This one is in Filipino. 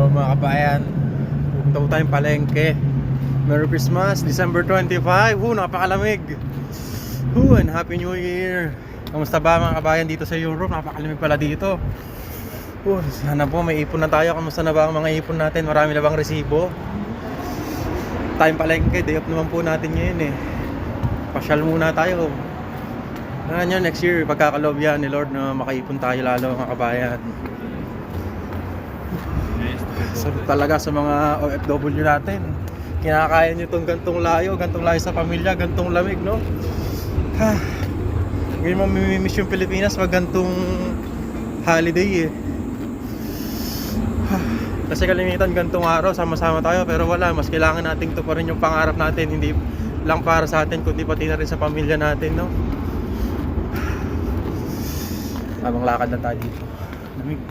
Hello mga kabayan. Pupunta po tayong palengke. Merry Christmas, December 25. Napakalamig. And Happy New Year. Kamusta ba mga kabayan dito sa Europe? Napakalamig pala dito. Sana po may ipon na tayo. Kamusta na ba ang mga ipon natin? Marami na bang resibo? Tayong palengke, day off naman po natin ngayon eh. Pasyal muna tayo. Nyo, next year, pagkakaloob yan ni Lord na makaipon tayo lalo mga kabayan. So, talaga sa mga OFW natin, kinakaya nyo itong gantong layo sa pamilya, gantong lamig, no? Ngayon mo mamimiss yung Pilipinas pag gantong holiday eh. Kasi kalimitan gantong araw, sama-sama tayo, pero wala, mas kailangan natin ito pa rin yung pangarap natin, hindi lang para sa atin, kundi pati na rin sa pamilya natin, no? Habang lakad na tayo dito, lamig.